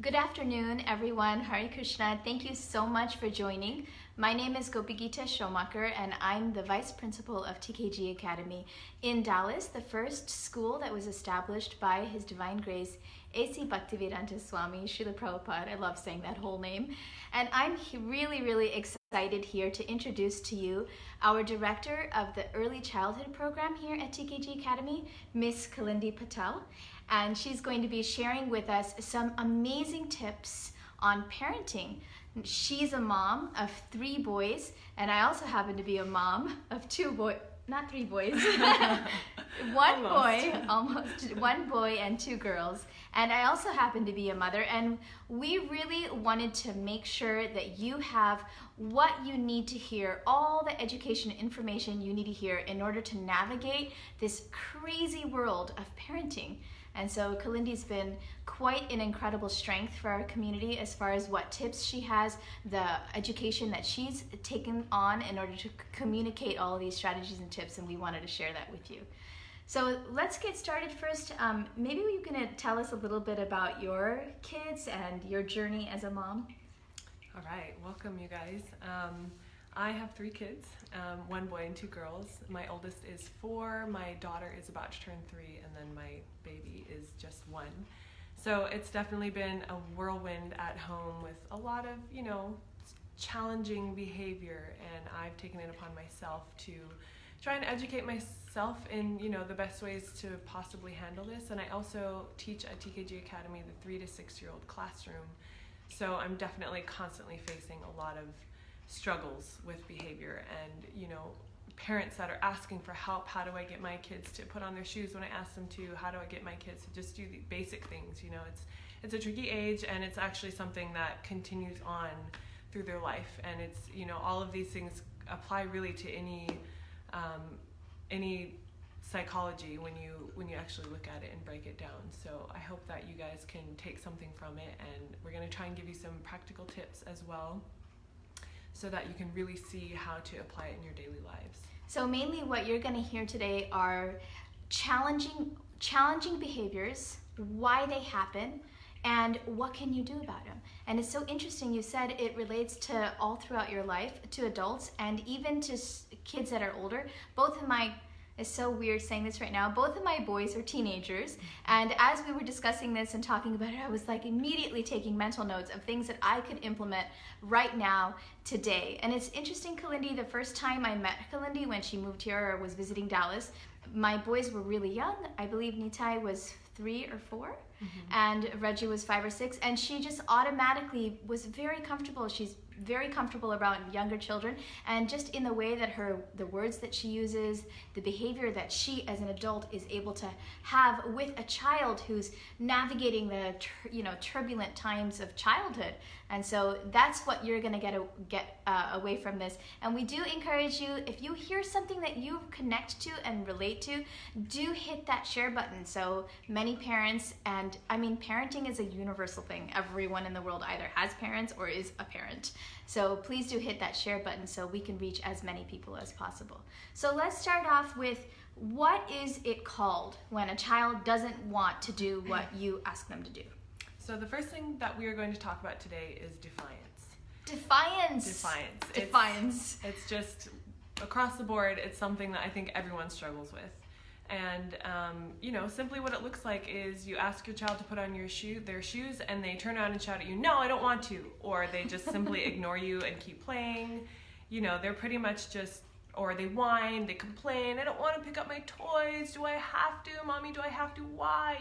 Good afternoon, everyone. Hare Krishna. Thank you so much for joining. My name is Gopigita Shomaker, and I'm the Vice Principal of TKG Academy in Dallas, the first school that was established by His Divine Grace, A.C. Bhaktivedanta Swami, Srila Prabhupada. I love saying that whole name. And I'm really excited here to introduce to you our Director of the Early Childhood Program here at TKG Academy, Miss Kalindi Patel. And she's going to be sharing with us some amazing tips on parenting. She's a mom of 3 boys, and I also happen to be a mom of 2 boys, not 3 boys, one boy and 2 girls. And I also happen to be a mother, and we really wanted to make sure that you have what you need to hear, all the education and information you need to hear in order to navigate this crazy world of parenting. And so Kalindi's been quite an incredible strength for our community as far as what tips she has, the education that she's taken on in order to communicate all of these strategies and tips, and we wanted to share that with you. So let's get started first. Maybe you're going to tell us a little bit about your kids and your journey as a mom. All right, welcome you guys. I have 3 kids, 1 boy and 2 girls. My oldest is 4, my daughter is about to turn 3, and then my baby is just 1. So it's definitely been a whirlwind at home with a lot of, challenging behavior, and I've taken it upon myself to try and educate myself in, the best ways to possibly handle this. And I also teach at TKG Academy, the 3 to 6-year-old classroom. So I'm definitely constantly facing a lot of struggles with behavior and, parents that are asking for help. How do I get my kids to put on their shoes when I ask them to? How do I get my kids to just do the basic things? It's a tricky age, and it's actually something that continues on through their life. And it's, all of these things apply really to any psychology when you actually look at it and break it down. So I hope that you guys can take something from it, and we're going to try and give you some practical tips as well, so that you can really see how to apply it in your daily lives. So mainly what you're going to hear today are challenging behaviors, why they happen, and what can you do about them. And it's so interesting, you said it relates to all throughout your life, to adults, and even to kids that are older. It's so weird saying this right now. Both of my boys are teenagers, and as we were discussing this and talking about it, I was immediately taking mental notes of things that I could implement right now, today. And it's interesting, Kalindi, the first time I met Kalindi when she moved here or was visiting Dallas, my boys were really young. I believe Nitai was 3 or 4, and Reggie was 5 or 6, and she just automatically was very comfortable. She's very comfortable around younger children, and just in the way that the words that she uses, the behavior that she as an adult is able to have with a child who's navigating the turbulent times of childhood. And so that's what you're going to get away from this. And we do encourage you, if you hear something that you connect to and relate to, do hit that share button. So many parents, and parenting is a universal thing. Everyone in the world either has parents or is a parent. So please do hit that share button so we can reach as many people as possible. So let's start off with, what is it called when a child doesn't want to do what you ask them to do? So the first thing that we are going to talk about today is defiance. Defiance. It's just across the board. It's something that I think everyone struggles with. And, simply what it looks like is you ask your child to put on their shoes, and they turn around and shout at you, "No, I don't want to." Or they just simply ignore you and keep playing. They're pretty much just, or they whine, they complain, "I don't want to pick up my toys. Do I have to? Mommy, do I have to? Why?"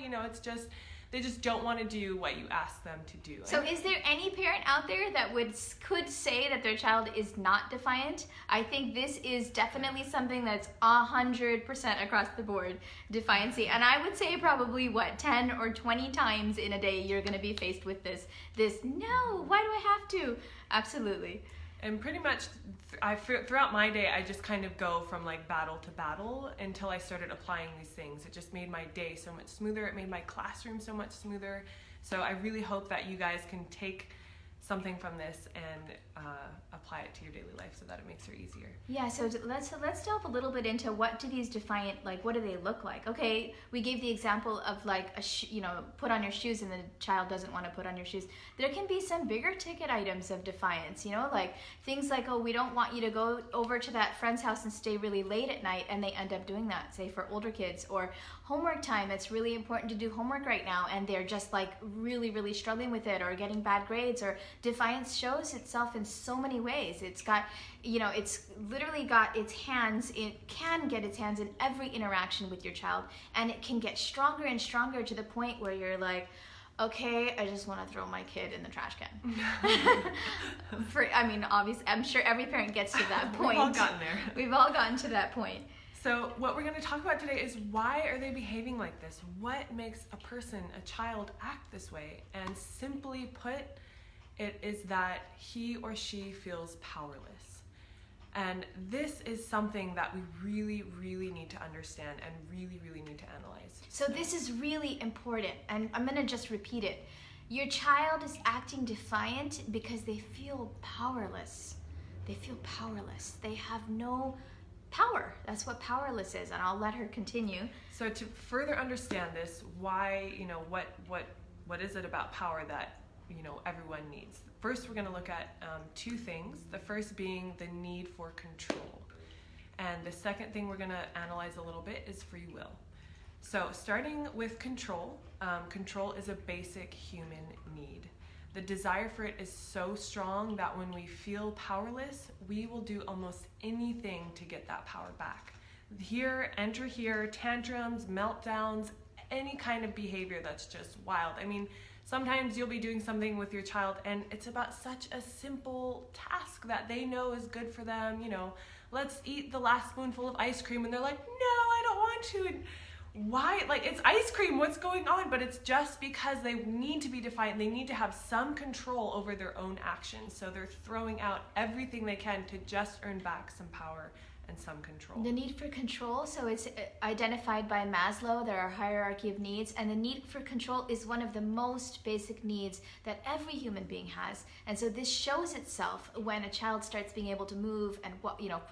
They just don't want to do what you ask them to do. So is there any parent out there that could say that their child is not defiant? I think this is definitely something that's 100% across the board, defiancy. And I would say probably 10 or 20 times in a day you're going to be faced with this, "No, why do I have to?" Absolutely. And pretty much throughout my day, I just kind of go from battle to battle until I started applying these things. It just made my day so much smoother. It made my classroom so much smoother. So I really hope that you guys can take something from this and apply it to your daily life so that it makes it easier. Yeah, so let's delve a little bit into what do these defiant, like, what do they look like? Okay, we gave the example of like put on your shoes, and the child doesn't want to put on your shoes. There can be some bigger ticket items of defiance, like things like, oh, we don't want you to go over to that friend's house and stay really late at night, and they end up doing that, say for older kids. Or homework time, it's really important to do homework right now, and they're just like really, really struggling with it, or getting bad grades. Or defiance shows itself in so many ways. It's got, it's literally got its hands, it can get its hands in every interaction with your child, and it can get stronger and stronger to the point where you're like, okay, I just want to throw my kid in the trash can. Obviously, I'm sure every parent gets to that point. We've all gotten there. We've all gotten to that point. So what we're going to talk about today is, why are they behaving like this? What makes a child act this way? And simply put, it is that he or she feels powerless. And this is something that we really, really need to understand and really, really need to analyze. So this is really important, and I'm going to just repeat it. Your child is acting defiant because they feel powerless. They feel powerless. They have no power. That's what powerless is, and I'll let her continue. So to further understand this, why, what is it about power that, everyone needs? First, we're going to look at two things. The first being the need for control. And the second thing we're going to analyze a little bit is free will. So starting with control, control is a basic human need. The desire for it is so strong that when we feel powerless, we will do almost anything to get that power back. Enter here, tantrums, meltdowns, any kind of behavior that's just wild. Sometimes you'll be doing something with your child and it's about such a simple task that they know is good for them. Let's eat the last spoonful of ice cream, and they're like, no, I don't want to. And why? It's ice cream, what's going on? But it's just because they need to be defiant. They need to have some control over their own actions. So they're throwing out everything they can to just earn back some power and some control. The need for control, so it's identified by Maslow. There are a hierarchy of needs, and the need for control is one of the most basic needs that every human being has. And so this shows itself when a child starts being able to move and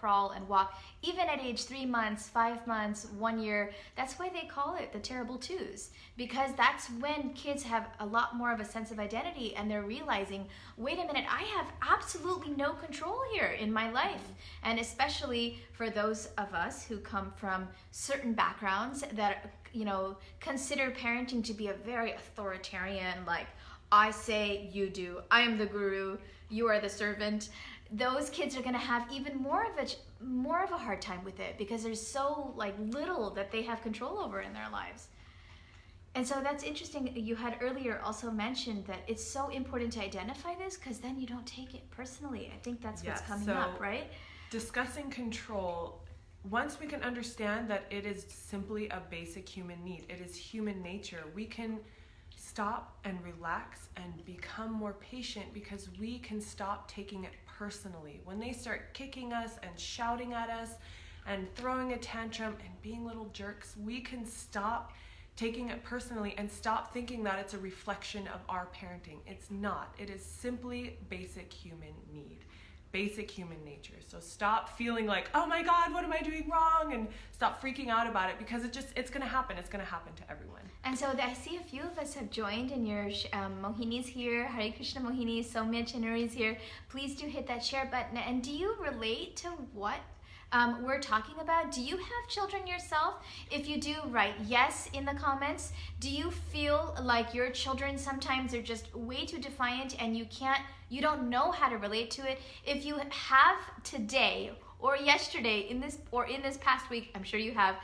crawl and walk, even at age 3 months, 5 months, 1 year. That's why they call it the terrible twos, because that's when kids have a lot more of a sense of identity, and they're realizing, wait a minute, I have absolutely no control here in my life. And especially for those of us who come from certain backgrounds that consider parenting to be a very authoritarian, like, I say, you do, I am the guru, you are the servant. Those kids are going to have even more of a hard time with it, because there's so little that they have control over in their lives. And so that's interesting. You had earlier also mentioned that it's so important to identify this, because then you don't take it personally. I think that's what's coming up, right? Discussing control, once we can understand that it is simply a basic human need, it is human nature, we can stop and relax and become more patient, because we can stop taking it personally. When they start kicking us and shouting at us and throwing a tantrum and being little jerks, we can stop taking it personally and stop thinking that it's a reflection of our parenting. It's not. It is simply basic human need. Basic human nature. So stop feeling like, oh my God, what am I doing wrong? And stop freaking out about it, because it's going to happen. It's going to happen to everyone. And so I see a few of us have joined, and your Mohini's here, Hare Krishna Mohini, Soumya Chinuri's here. Please do hit that share button. And do you relate to what we're talking about? Do you have children yourself? If you do, write yes in the comments. Do you feel like your children sometimes are just way too defiant and you don't know how to relate to it? If you have today or yesterday in this past week, I'm sure you have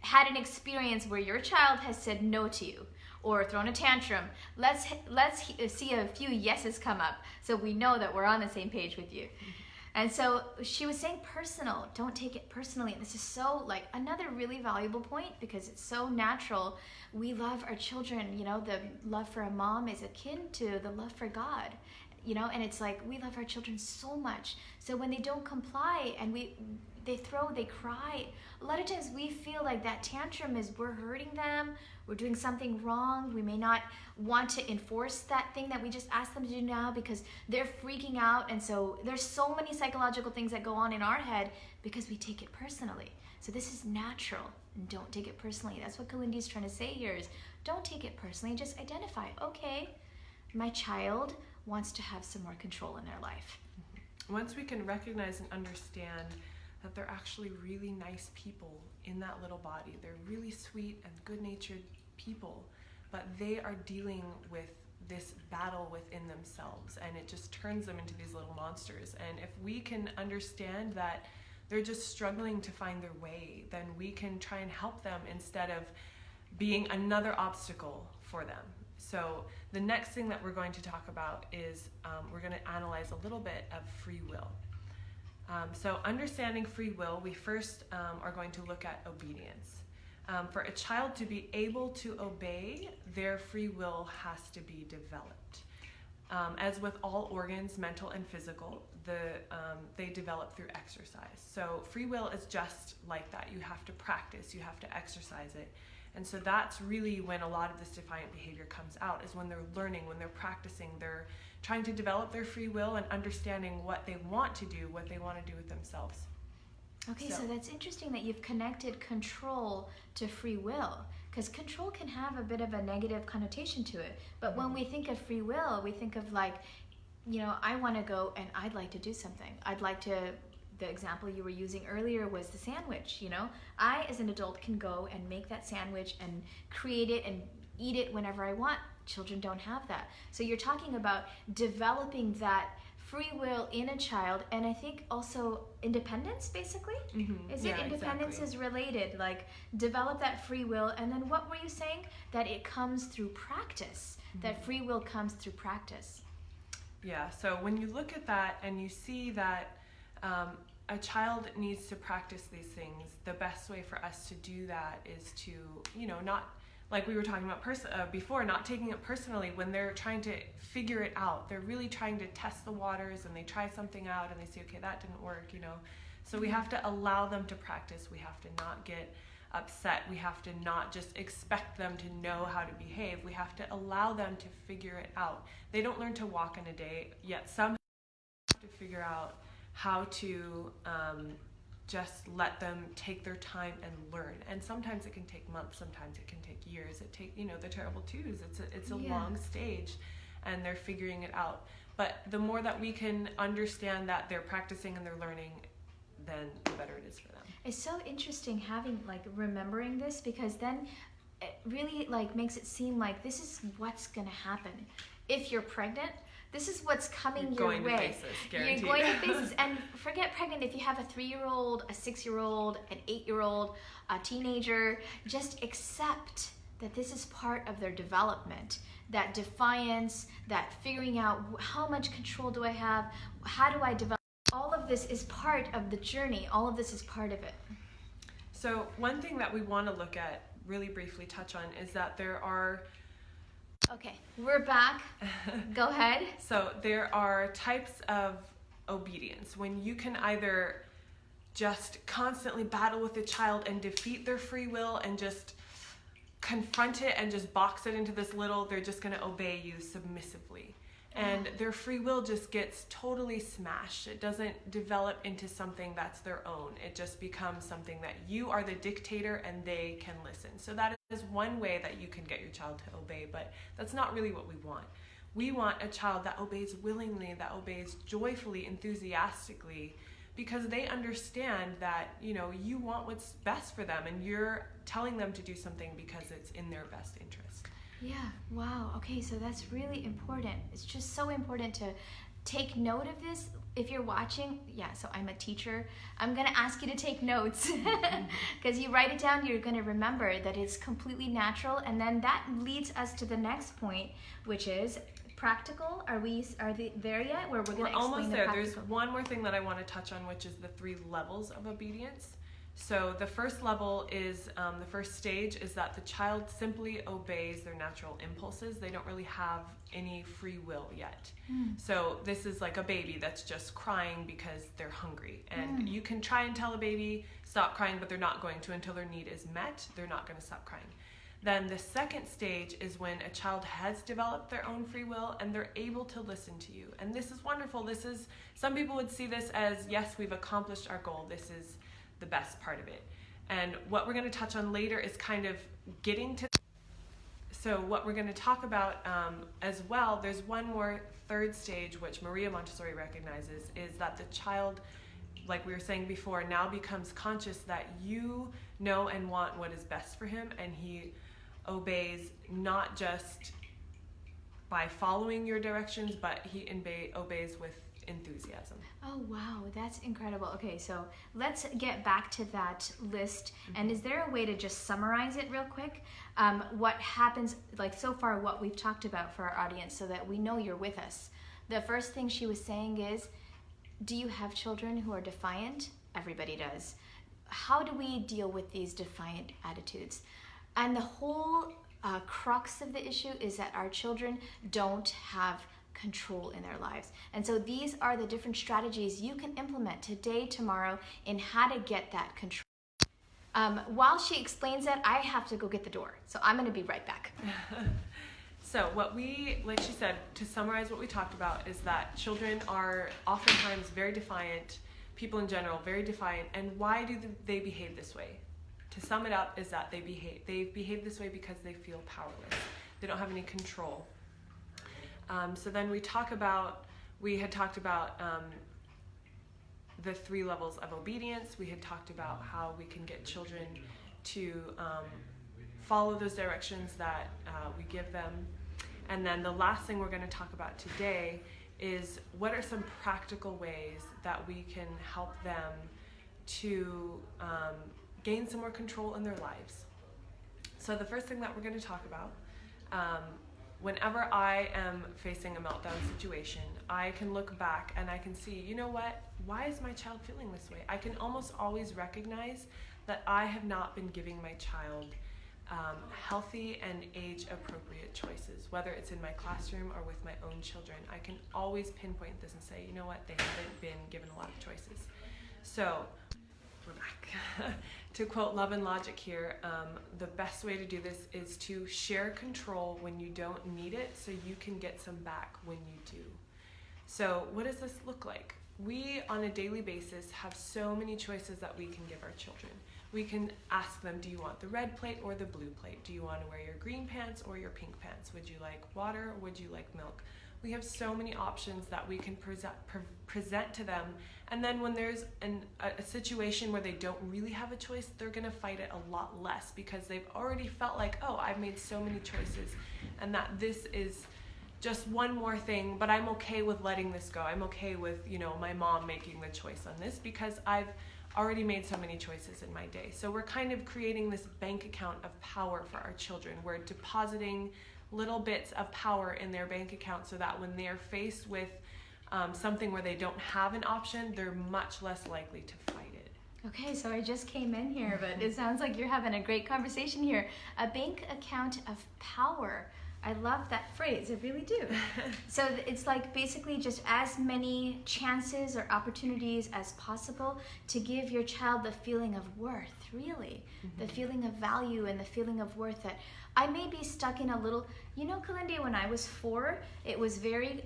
had an experience where your child has said no to you or thrown a tantrum, let's see a few yeses come up so we know that we're on the same page with you. And so she was saying personal, don't take it personally. And this is so another really valuable point, because it's so natural. We love our children. The love for a mom is akin to the love for God. and it's like we love our children so much. So when they don't comply and they cry, a lot of times we feel like that tantrum is we're hurting them, we're doing something wrong. We may not want to enforce that thing that we just asked them to do now because they're freaking out. And so there's so many psychological things that go on in our head because we take it personally. So this is natural, and don't take it personally. That's what Kalindi's trying to say here is don't take it personally. Just identify, okay, my child wants to have some more control in their life. Once we can recognize and understand that they're actually really nice people in that little body, they're really sweet and good-natured people, but they are dealing with this battle within themselves, and it just turns them into these little monsters. And if we can understand that they're just struggling to find their way, then we can try and help them instead of being another obstacle for them. So the next thing that we're going to talk about is we're going to analyze a little bit of free will. So understanding free will, we first are going to look at obedience. For a child to be able to obey, their free will has to be developed. As with all organs, mental and physical, they develop through exercise. So free will is just like that. You have to practice, you have to exercise it. And so that's really when a lot of this defiant behavior comes out, is when they're learning, when they're practicing, they're trying to develop their free will and understanding what they want to do, what they want to do with themselves. Okay, so that's interesting that you've connected control to free will, because control can have a bit of a negative connotation to it. But when we think of free will, we think of like, I want to go and I'd like to do something. The example you were using earlier was the sandwich, I as an adult can go and make that sandwich and create it and eat it whenever I want. Children don't have that. So you're talking about developing that free will in a child, and I think also independence, basically. Is it independence exactly. is related, like develop that free will, and then what were you saying? That it comes through practice, that free will comes through practice. Yeah, so when you look at that and you see that a child needs to practice these things, the best way for us to do that is to, not, like we were talking about before, not taking it personally when they're trying to figure it out. They're really trying to test the waters, and they try something out and they say, okay, that didn't work, So we have to allow them to practice. We have to not get upset. We have to not just expect them to know how to behave. We have to allow them to figure it out. They don't learn to walk in a day, yet some have to figure out how to just let them take their time and learn. And sometimes it can take months, sometimes it can take years. It take the terrible twos. It's a long stage, and they're figuring it out. But the more that we can understand that they're practicing and they're learning, then the better it is for them. It's so interesting remembering this, because then it really makes it seem like this is what's gonna happen. If you're pregnant, this is what's coming your way. You're going to face this, guaranteed. You're going to face this. And forget pregnant, if you have a 3-year-old, a 6-year-old, an 8-year-old, a teenager, just accept that this is part of their development. That defiance, that figuring out how much control do I have, how do I develop. All of this is part of the journey. All of this is part of it. So one thing that we want to look at, really briefly touch on, is that there are... Okay, we're back. Go ahead. So there are types of obedience when you can either just constantly battle with the child and defeat their free will and just confront it and just box it into this little, they're just going to obey you submissively. And their free will just gets totally smashed. It doesn't develop into something that's their own. It just becomes something that you are the dictator and they can listen. So that is one way that you can get your child to obey, but that's not really what we want. We want a child that obeys willingly, that obeys joyfully, enthusiastically, because they understand that, you want what's best for them, and you're telling them to do something because it's in their best interest. Yeah, wow. Okay, so that's really important. It's just so important to take note of this. If you're watching, so I'm a teacher, I'm going to ask you to take notes, because you write it down, you're going to remember that it's completely natural, and then that leads us to the next point, which is practical. Are they there yet? Where we're going to explain almost the there. practical. There's one more thing that I want to touch on, which is the 3 levels of obedience. So the first level is, the first stage is that the child simply obeys their natural impulses. They don't really have any free will yet. So this is like a baby that's just crying because they're hungry. And you can try and tell a baby, stop crying, but they're not going to until their need is met. They're not going to stop crying. Then the second stage is when a child has developed their own free will and they're able to listen to you. And this is wonderful. Some people would see this as, yes, we've accomplished our goal. This is the best part of it. And what we're going to touch on later is kind of getting to. So what we're going to talk about as well, there's one more third stage, which Maria Montessori recognizes, is that the child, like we were saying before, now becomes conscious that you know and want what is best for him, and he obeys not just by following your directions, but he obeys with enthusiasm. Oh wow, that's incredible. Okay, so let's get back to that list. And is there a way to just summarize it real quick? What happens, like so far what we've talked about for our audience, so that we know you're with us. The first thing she was saying is, do you have children who are defiant? Everybody does. How do we deal with these defiant attitudes? And the whole crux of the issue is that our children don't have control in their lives. And so these are the different strategies you can implement today, tomorrow, in how to get that control. While she explains that, I have to go get the door. So I'm going to be right back. So like she said, to summarize what we talked about, is that children are oftentimes very defiant, people in general, very defiant. And why do they behave this way? To sum it up, is that they behave this way because they feel powerless. They don't have any control. So then we had talked about the 3 levels of obedience. We had talked about how we can get children to follow those directions that we give them. And then the last thing we're going to talk about today is what are some practical ways that we can help them to gain some more control in their lives. So the first thing that we're going to talk about, whenever I am facing a meltdown situation, I can look back and I can see, you know what, why is my child feeling this way? I can almost always recognize that I have not been giving my child healthy and age-appropriate choices, whether it's in my classroom or with my own children. I can always pinpoint this and say, you know what, they haven't been given a lot of choices. So, we're back. To quote Love and Logic here, the best way to do this is to share control when you don't need it so you can get some back when you do. So what does this look like? We, on a daily basis, have so many choices that we can give our children. We can ask them, do you want the red plate or the blue plate? Do you want to wear your green pants or your pink pants? Would you like water or would you like milk? We have so many options that we can present to them. And then when there's a situation where they don't really have a choice, they're going to fight it a lot less because they've already felt like, oh, I've made so many choices and that this is just one more thing, but I'm okay with letting this go. I'm okay with, my mom making the choice on this because I've already made so many choices in my day. So we're kind of creating this bank account of power for our children. We're depositing little bits of power in their bank account so that when they're faced with something where they don't have an option, they're much less likely to fight it. Okay, so I just came in here, but it sounds like you're having a great conversation here. A bank account of power. I love that phrase, I really do. So it's like basically just as many chances or opportunities as possible to give your child the feeling of worth, really. The feeling of value and the feeling of worth that I may be stuck in a little, Kalindi, when I was 4, it was very,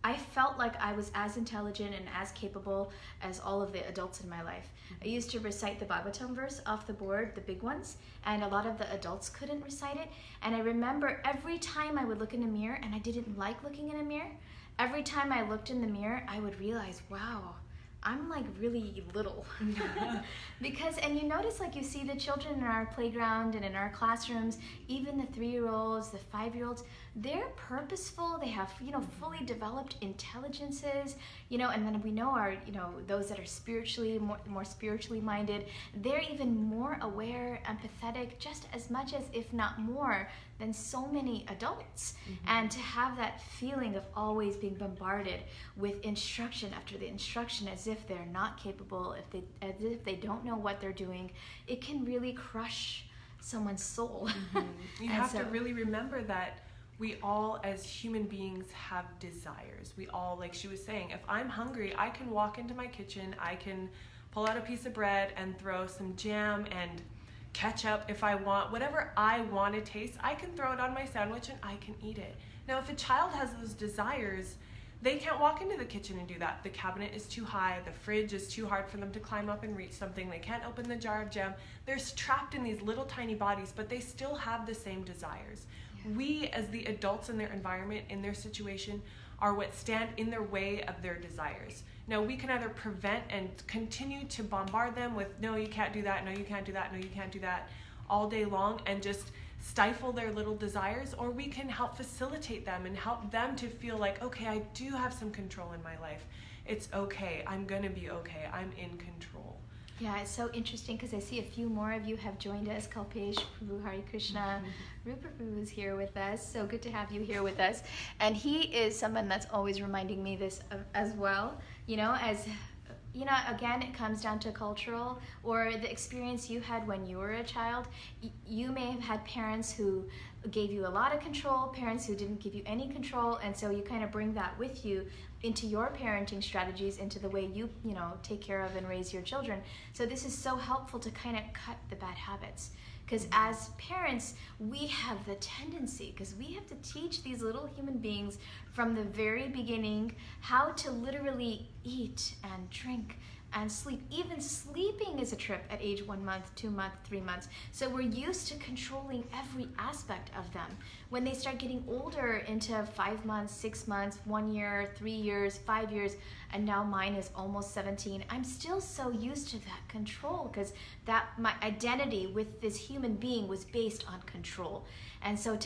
I felt like I was as intelligent and as capable as all of the adults in my life. I used to recite the Bhagavatam verse off the board, the big ones, and a lot of the adults couldn't recite it. And I remember every time I would look in a mirror, and I didn't like looking in a mirror, every time I looked in the mirror, I would realize, wow, I'm like really little. And you notice, like, you see the children in our playground and in our classrooms, even the 3-year-olds, the 5-year-olds, they're purposeful. They have, fully developed intelligences, and then we know our, those that are spiritually, more spiritually minded, they're even more aware, empathetic, just as much as, if not more, than so many adults. And to have that feeling of always being bombarded with instruction after the instruction, as if they're not capable, as if they don't know what they're doing, it can really crush someone's soul. You have to really remember that we all as human beings have desires. We all, like she was saying, if I'm hungry, I can walk into my kitchen, I can pull out a piece of bread and throw some jam and ketchup if I want. Whatever I want to taste, I can throw it on my sandwich and I can eat it. Now, if a child has those desires, they can't walk into the kitchen and do that. The cabinet is too high, the fridge is too hard for them to climb up and reach something. They can't open the jar of jam. They're trapped in these little tiny bodies, but they still have the same desires. We, as the adults in their environment, in their situation, are what stand in their way of their desires. Now, we can either prevent and continue to bombard them with, no, you can't do that, no, you can't do that, no, you can't do that, all day long, and just stifle their little desires, or we can help facilitate them and help them to feel like, okay, I do have some control in my life. It's okay. I'm going to be okay. I'm in control. Yeah, it's so interesting because I see a few more of you have joined us. Kalpesh, Prabhu, Hari Krishna, Rupa Prabhu is here with us. So good to have you here with us. And he is someone that's always reminding me this as well. You know, as you know, again, it comes down to cultural or the experience you had when you were a child. You may have had parents who gave you a lot of control, parents who didn't give you any control, and so you kind of bring that with you into your parenting strategies, into the way you take care of and raise your children. So this is so helpful to kind of cut the bad habits. Because as parents, we have the tendency, because we have to teach these little human beings from the very beginning how to literally eat and drink and sleep. Even sleeping is a trip at age 1 month, 2 months, 3 months. So we're used to controlling every aspect of them. When they start getting older into 5 months, 6 months, 1 year, 3 years, 5 years, and now mine is almost 17, I'm still so used to that control because that my identity with this human being was based on control. And so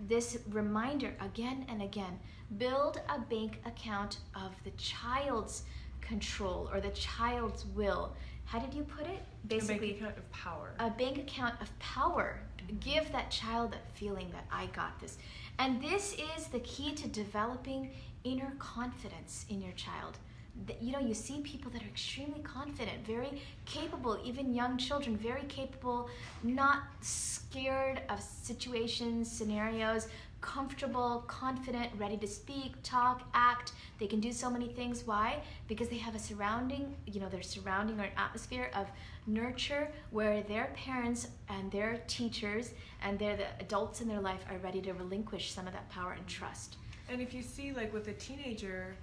this reminder again and again, build a bank account of the child's control or the child's will. How did you put it? Basically, a bank account of power. A bank account of power. Give that child that feeling that I got this. And this is the key to developing inner confidence in your child. You know, you see people that are extremely confident, very capable, even young children, very capable, not scared of situations, scenarios, comfortable, confident, ready to speak, talk, act. They can do so many things. Why? Because they have a surrounding, their surrounding or an atmosphere of nurture where their parents and their teachers and they're the adults in their life are ready to relinquish some of that power and trust. And if you see, like with a teenager,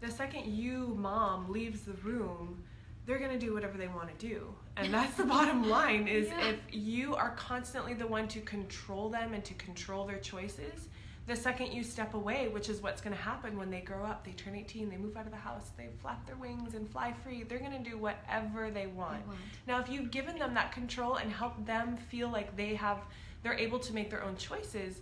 the second you, mom, leaves the room, they're going to do whatever they want to do. And that's the bottom line is if you are constantly the one to control them and to control their choices, the second you step away, which is what's going to happen when they grow up, they turn 18, they move out of the house, they flap their wings and fly free, they're going to do whatever they want. Now, if you've given them that control and helped them feel like they're able to make their own choices,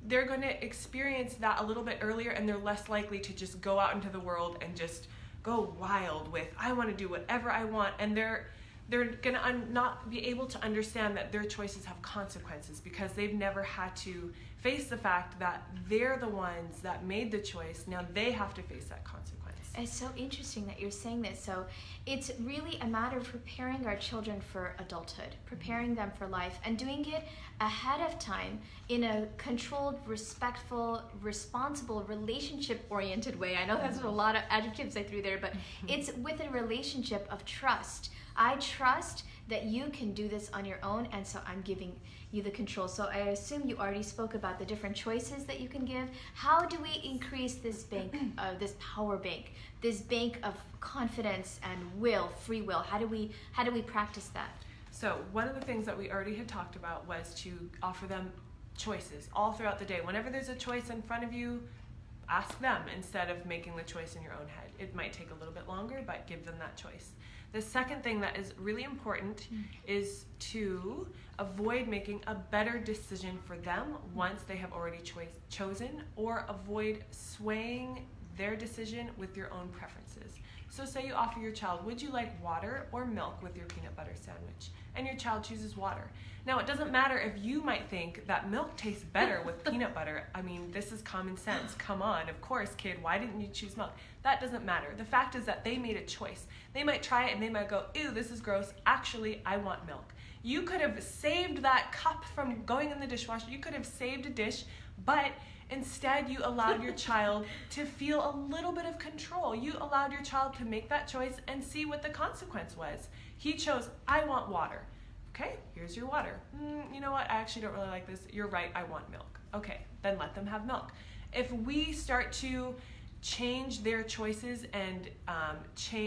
they're going to experience that a little bit earlier, and they're less likely to just go out into the world and just go wild with, I want to do whatever I want, and they're going to not be able to understand that their choices have consequences because they've never had to face the fact that they're the ones that made the choice. Now they have to face that consequence. It's so interesting that you're saying this. So it's really a matter of preparing our children for adulthood, preparing them for life, and doing it ahead of time in a controlled, respectful, responsible, relationship-oriented way. I know that's a lot of adjectives I threw there, but it's with a relationship of trust. I trust that you can do this on your own, and so I'm giving you the control. So I assume you already spoke about the different choices that you can give. How do we increase this bank, this power bank, this bank of confidence and will, free will? How do we practice that? So one of the things that we already had talked about was to offer them choices all throughout the day. Whenever there's a choice in front of you, ask them instead of making the choice in your own head. It might take a little bit longer, but give them that choice. The second thing that is really important is to avoid making a better decision for them once they have already chosen, or avoid swaying their decision with your own preferences. So say you offer your child, would you like water or milk with your peanut butter sandwich? And your child chooses water. Now, it doesn't matter if you might think that milk tastes better with peanut butter. I mean, this is common sense. Come on, of course, kid, why didn't you choose milk? That doesn't matter. The fact is that they made a choice. They might try it and they might go, ew, this is gross. Actually, I want milk. You could have saved that cup from going in the dishwasher. You could have saved a dish, but instead you allowed your child to feel a little bit of control. You allowed your child to make that choice and see what the consequence was. He chose, I want water. Okay, here's your water. You know what, I actually don't really like this. You're right, I want milk. Okay, then let them have milk. If we start to change their choices and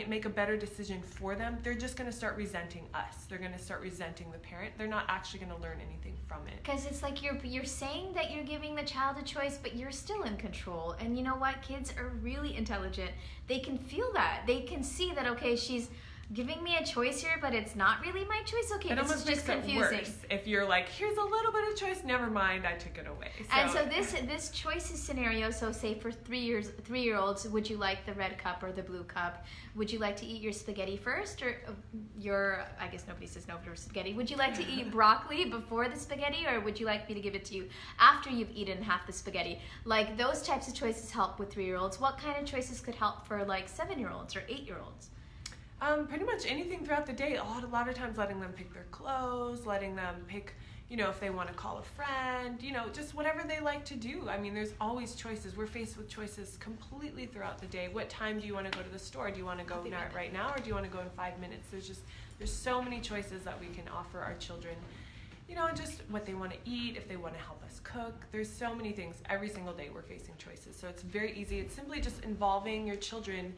make a better decision for them, they're just going to start resenting us. They're going to start resenting the parent. They're not actually going to learn anything from it. Because it's like you're saying that you're giving the child a choice, but you're still in control. And you know what? Kids are really intelligent. They can feel that. They can see that, okay, she's giving me a choice here, but it's not really my choice. Okay, this is just confusing. Worse if you're like, here's a little bit of choice, never mind, I took it away. And so this choices scenario, so say for 3-year-olds, would you like the red cup or the blue cup? Would you like to eat your spaghetti first, or I guess nobody says no for spaghetti. Would you like to eat broccoli before the spaghetti, or would you like me to give it to you after you've eaten half the spaghetti? Like, those types of choices help with 3-year-olds. What kind of choices could help for like 7-year-olds or 8-year-olds? Pretty much anything throughout the day. A lot of times letting them pick their clothes, letting them pick, if they want to call a friend, just whatever they like to do. I mean, there's always choices. We're faced with choices completely throughout the day. What time do you want to go to the store? Do you want to go right now, or do you want to go in 5 minutes? There's so many choices that we can offer our children. Just what they want to eat, if they want to help us cook. There's so many things. Every single day we're facing choices. So it's very easy. It's simply just involving your children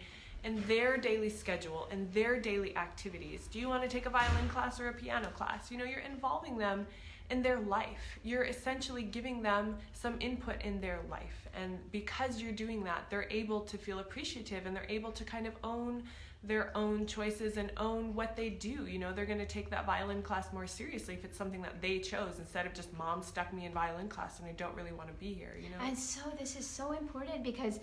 in their daily schedule and their daily activities. Do you want to take a violin class or a piano class? You're involving them in their life. You're essentially giving them some input in their life. And because you're doing that, they're able to feel appreciative, and they're able to kind of own their own choices and own what they do. They're going to take that violin class more seriously if it's something that they chose, instead of just, mom stuck me in violin class and I don't really want to be here. And so this is so important, because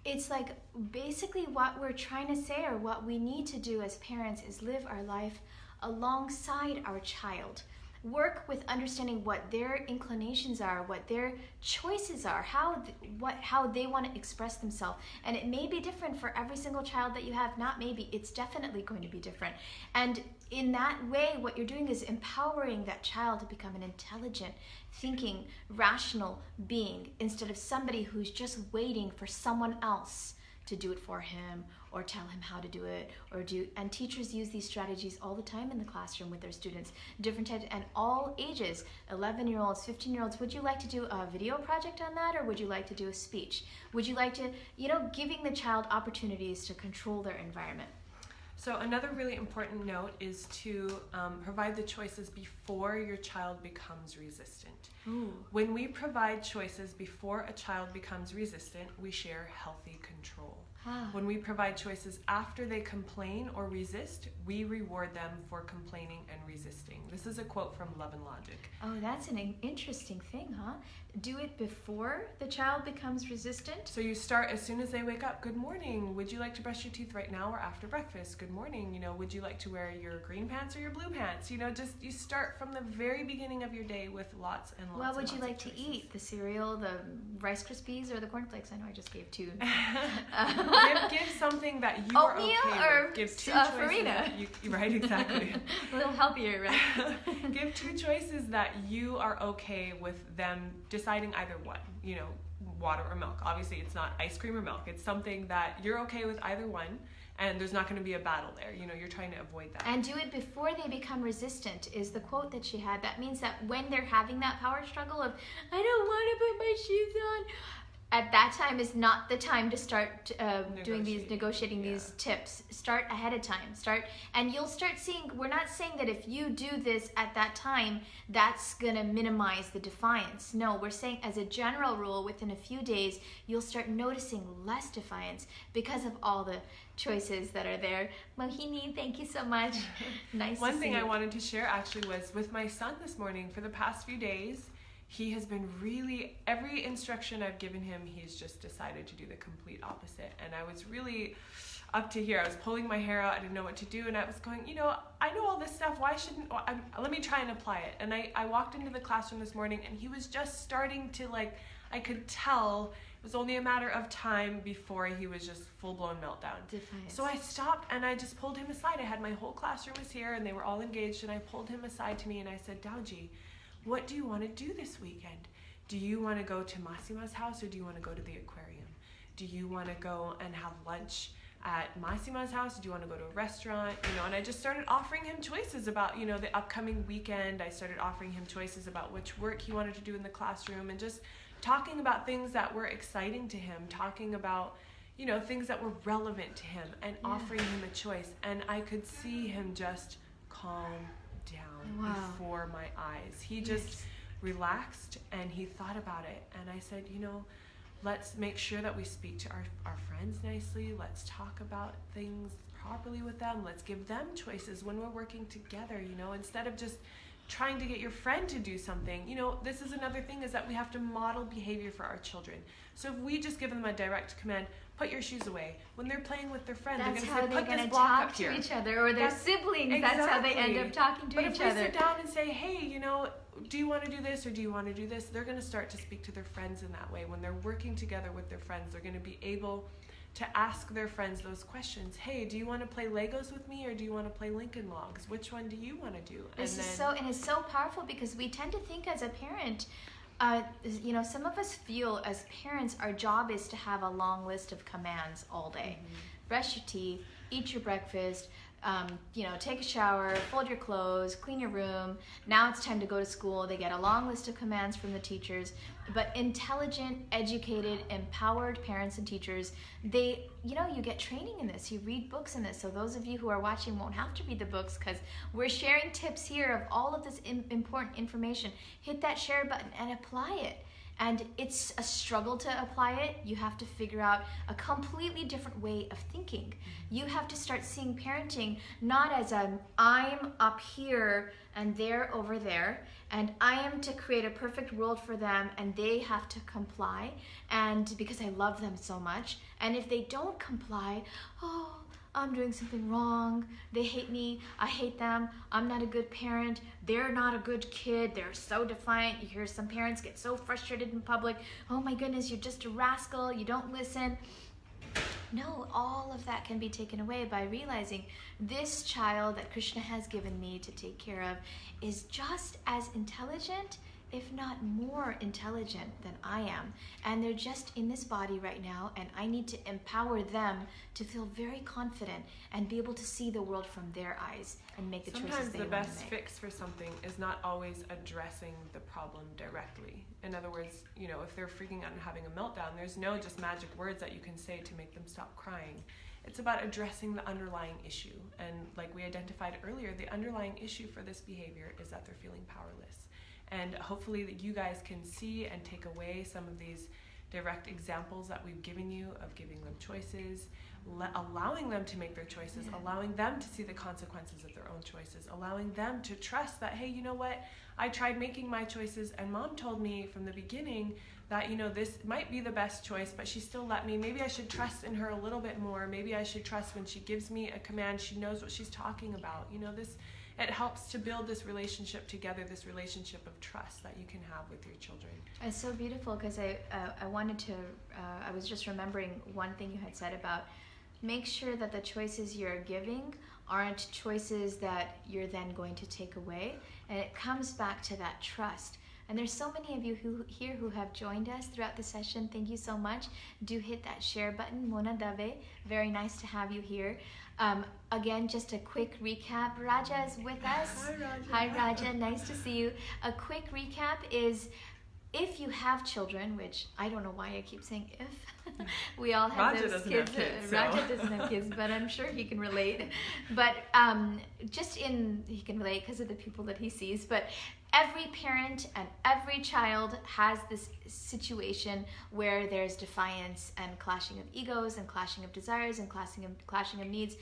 it's like basically what we're trying to say, or what we need to do as parents, is live our life alongside our child. Work with understanding what their inclinations are, what their choices are, how they want to express themselves. And it may be different for every single child that you have. Not maybe, it's definitely going to be different. And in that way, what you're doing is empowering that child to become an intelligent, thinking, rational being, instead of somebody who's just waiting for someone else to do it for him, or tell him how to do it, and teachers use these strategies all the time in the classroom with their students, different types, and all ages, 11-year-olds, 15-year-olds. Would you like to do a video project on that, or would you like to do a speech? Would you like to, giving the child opportunities to control their environment? So another really important note is to provide the choices before your child becomes resistant. Ooh. When we provide choices before a child becomes resistant, we share healthy control. When we provide choices after they complain or resist, we reward them for complaining and resisting. This is a quote from Love and Logic. Oh, that's an interesting thing, huh? Do it before the child becomes resistant? So you start as soon as they wake up. Good morning. Would you like to brush your teeth right now or after breakfast? Good morning. Would you like to wear your green pants or your blue pants? You start from the very beginning of your day with lots and lots. What would you like to eat? The cereal, the Rice Krispies, or the cornflakes? I know I just gave 2. Give something that you are okay with. Give 2 choices. Farina. Right, exactly. A little healthier, right? Give 2 choices that you are okay with them deciding either one. Water or milk. Obviously, it's not ice cream or milk. It's something that you're okay with either one, and there's not going to be a battle there. You're trying to avoid that. And do it before they become resistant is the quote that she had. That means that when they're having that power struggle of, I don't want to put my shoes on, at that time is not the time to start negotiating these tips. Start ahead of time. And you'll start seeing, we're not saying that if you do this at that time, that's going to minimize the defiance. No, we're saying as a general rule, within a few days, you'll start noticing less defiance because of all the choices that are there. Mohini, thank you so much. Nice to see you. One thing I wanted to share actually was with my son this morning. For the past few days, he has been really, every instruction I've given him, he's just decided to do the complete opposite. And I was really up to here. I was pulling my hair out. I didn't know what to do. And I was going, I know all this stuff. Why shouldn't, let me try and apply it. And I walked into the classroom this morning, and he was just starting to, I could tell it was only a matter of time before he was just full-blown meltdown. Defiance. So I stopped and I just pulled him aside. I had my whole classroom was here and they were all engaged, and I pulled him aside to me and I said, Dauji, what do you want to do this weekend? Do you want to go to Massima's house, or do you want to go to the aquarium? Do you want to go and have lunch at Massima's house? Do you want to go to a restaurant? And I just started offering him choices about, the upcoming weekend. I started offering him choices about which work he wanted to do in the classroom, and just talking about things that were exciting to him, talking about, things that were relevant to him, and offering him a choice. And I could see him just calm down before my eyes. He just relaxed and he thought about it. And I said, let's make sure that we speak to our friends nicely. Let's talk about things properly with them. Let's give them choices when we're working together, instead of just trying to get your friend to do something. This is another thing, is that we have to model behavior for our children. So if we just give them a direct command, put your shoes away, when they're playing with their friend, that's they're how going to say, they're put this going to block talk up to here. each other, or their siblings. Exactly. That's how they end up talking to but each if we other. sit down and say, hey, do you want to do this, or do you want to do this? They're going to start to speak to their friends in that way. When they're working together with their friends, they're going to be able to ask their friends those questions. Hey, do you want to play Legos with me, or do you want to play Lincoln Logs? Which one do you want to do? And it's so powerful, because we tend to think as a parent, some of us feel as parents, our job is to have a long list of commands all day. Brush your teeth, eat your breakfast, take a shower, fold your clothes, clean your room. Now it's time to go to school. They get a long list of commands from the teachers. But intelligent, educated, empowered parents and teachers, you get training in this. You read books in this. So those of you who are watching won't have to read the books, because we're sharing tips here of all of this important information. Hit that share button and apply it. And it's a struggle to apply it. You have to figure out a completely different way of thinking. You have to start seeing parenting not as I'm up here and they're over there, and I am to create a perfect world for them and they have to comply, and because I love them so much. And if they don't comply, I'm doing something wrong. They hate me. I hate them. I'm not a good parent. They're not a good kid. They're so defiant. You hear some parents get so frustrated in public. Oh my goodness, you're just a rascal. You don't listen. No, all of that can be taken away by realizing this child that Krishna has given me to take care of is just as intelligent, if not more intelligent than I am. And they're just in this body right now, and I need to empower them to feel very confident and be able to see the world from their eyes and make the choices they want to make. Sometimes the best fix for something is not always addressing the problem directly. In other words, if they're freaking out and having a meltdown, there's no just magic words that you can say to make them stop crying. It's about addressing the underlying issue. And like we identified earlier, the underlying issue for this behavior is that they're feeling powerless. And hopefully that you guys can see and take away some of these direct examples that we've given you of giving them choices, allowing them to make their choices, allowing them to see the consequences of their own choices, allowing them to trust that, hey, you know what? I tried making my choices, and mom told me from the beginning that, this might be the best choice, but she still let me. Maybe I should trust in her a little bit more. Maybe I should trust when she gives me a command, she knows what she's talking about. It helps to build this relationship together, this relationship of trust that you can have with your children. It's so beautiful, because I was just remembering one thing you had said about make sure that the choices you're giving aren't choices that you're then going to take away. And it comes back to that trust. And there's so many of you who have joined us throughout the session. Thank you so much. Do hit that share button. Mona Dave, very nice to have you here. Again, just a quick recap. Raja is with us. Hi, Raja. Hi, Raja. Nice to see you. A quick recap is, if you have children, which I don't know why I keep saying if. We all have Raja those doesn't kids. have kids, so. Raja doesn't have kids, but I'm sure he can relate. But he can relate because of the people that he sees. But every parent and every child has this situation where there's defiance and clashing of egos and clashing of desires and clashing of needs,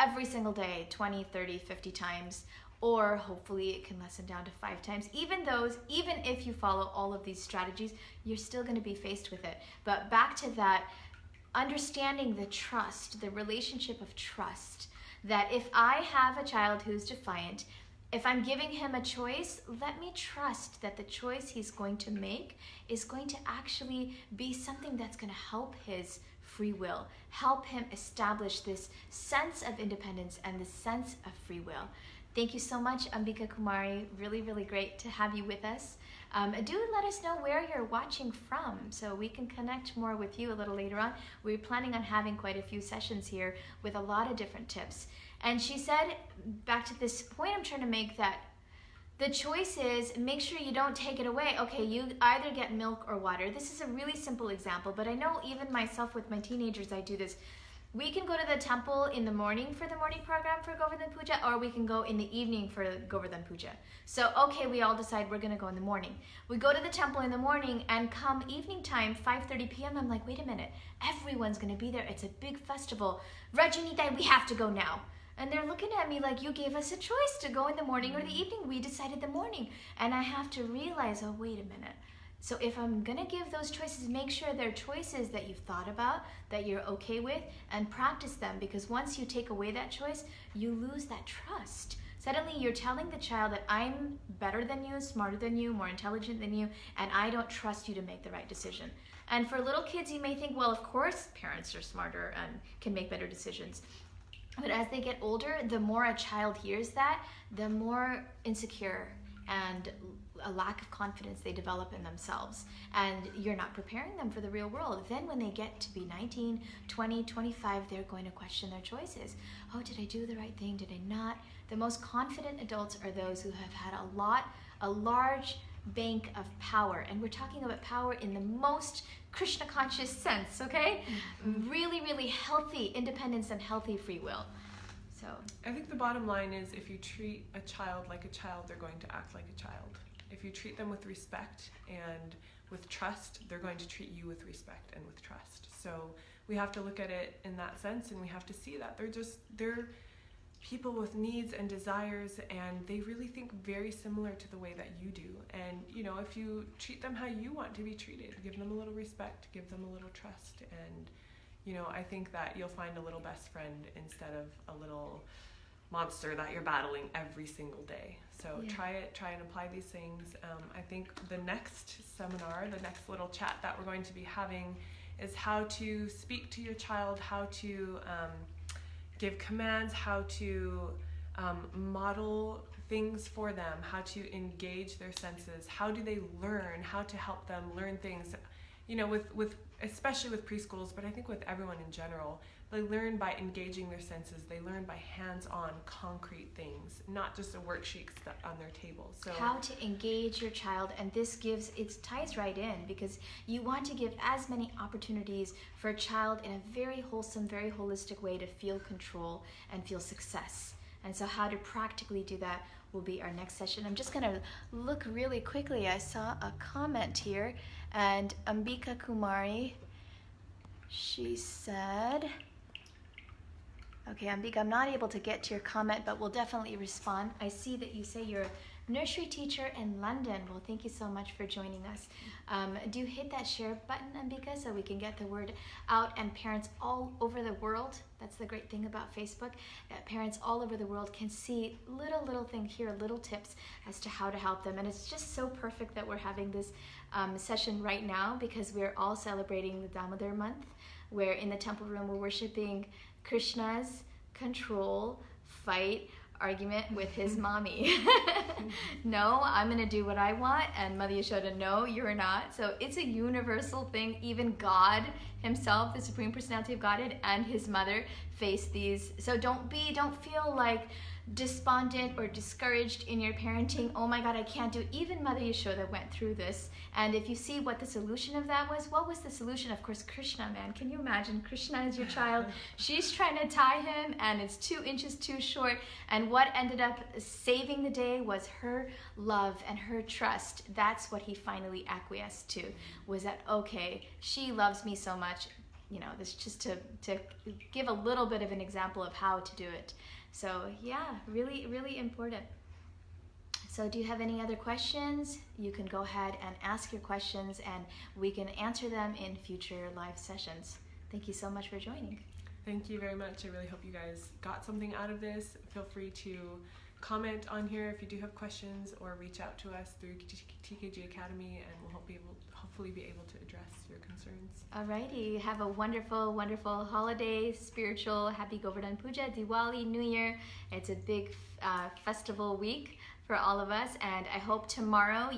every single day, 20, 30, 50 times. or hopefully it can lessen down to 5 times. Even if you follow all of these strategies, you're still going to be faced with it. But back to that, understanding the trust, the relationship of trust, that if I have a child who's defiant, if I'm giving him a choice, let me trust that the choice he's going to make is going to actually be something that's going to help his free will, help him establish this sense of independence and this sense of free will. Thank you so much, Ambika Kumari. Really, really great to have you with us. Do let us know where you're watching from so we can connect more with you a little later on. We're planning on having quite a few sessions here with a lot of different tips. And she said, back to this point I'm trying to make, that the choice is make sure you don't take it away. Okay, you either get milk or water. This is a really simple example, but I know even myself with my teenagers, I do this. We can go to the temple in the morning for the morning program for Govardhan Puja, or we can go in the evening for Govardhan Puja. So, okay, we all decide we're gonna go in the morning. We go to the temple in the morning, and come evening time, 5:30 p.m., I'm like, wait a minute, everyone's gonna be there. It's a big festival. Rajunita, we have to go now. And they're looking at me like, you gave us a choice to go in the morning or the evening. We decided the morning. And I have to realize, oh, wait a minute. So if I'm going to give those choices, make sure they're choices that you've thought about, that you're okay with, and practice them. Because once you take away that choice, you lose that trust. Suddenly you're telling the child that I'm better than you, smarter than you, more intelligent than you, and I don't trust you to make the right decision. And for little kids, you may think, well, of course parents are smarter and can make better decisions. But as they get older, the more a child hears that, the more insecure and a lack of confidence they develop in themselves. And you're not preparing them for the real world. Then when they get to be 19, 20, 25, they're going to question their choices. Oh, did I do the right thing? Did I not? The most confident adults are those who have had a large bank of power. And we're talking about power in the most Krishna conscious sense, okay? Mm-hmm. Really, really healthy independence and healthy free will. So I think the bottom line is, if you treat a child like a child, they're going to act like a child. If you treat them with respect and with trust, they're going to treat you with respect and with trust. So we have to look at it in that sense, and we have to see that they're people with needs and desires, and they really think very similar to the way that you do. And if you treat them how you want to be treated, give them a little respect, give them a little trust, and I think that you'll find a little best friend instead of a little monster that you're battling every single day. So yeah. Try and apply these things. I think the next seminar, the next little chat that we're going to be having, is how to speak to your child, how to give commands, how to model things for them, how to engage their senses, how do they learn, how to help them learn things, with especially with preschools, but I think with everyone in general. They learn by engaging their senses. They learn by hands-on concrete things, not just a worksheet stuck on their table. So how to engage your child, and this ties right in, because you want to give as many opportunities for a child in a very wholesome, very holistic way to feel control and feel success. And so how to practically do that will be our next session. I'm just going to look really quickly. I saw a comment here, and Ambika Kumari, she said, okay, Ambika, I'm not able to get to your comment, but we'll definitely respond. I see that you say you're a nursery teacher in London. Well, thank you so much for joining us. Do hit that share button, Ambika, so we can get the word out, and parents all over the world, that's the great thing about Facebook, that parents all over the world can see little things here, little tips as to how to help them. And it's just so perfect that we're having this session right now, because we're all celebrating the Damodar month, where in the temple room we're worshiping Krishna's control, fight, argument with his mommy. No, I'm gonna do what I want, and Mother Yashoda, no, you're not. So it's a universal thing. Even God himself, the Supreme Personality of Godhead, and his mother face these. So don't feel like despondent or discouraged in your parenting. Oh my God, I can't do it. Even Mother Yashoda went through this. And if you see what the solution of that was, what was the solution? Of course, Krishna, man. Can you imagine? Krishna is your child. She's trying to tie him, and it's 2 inches too short. And what ended up saving the day was her love and her trust. That's what he finally acquiesced to, was that, okay, she loves me so much. This just to give a little bit of an example of how to do it. So yeah, really, really important. So do you have any other questions? You can go ahead and ask your questions and we can answer them in future live sessions. Thank you so much for joining. Thank you very much. I really hope you guys got something out of this. Feel free to comment on here if you do have questions, or reach out to us through TKG Academy, and we'll hopefully be able to address your concerns. Alrighty, have a wonderful, wonderful holiday, spiritual, happy Govardhan Puja, Diwali, New Year. It's a big festival week for all of us, and I hope tomorrow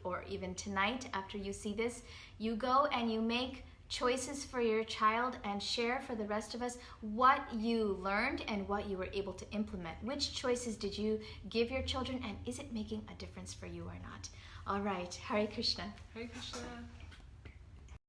or even tonight after you see this, you go and you make choices for your child and share for the rest of us what you learned and what you were able to implement. Which choices did you give your children, and is it making a difference for you or not? All right, Hare Krishna. Hare Krishna.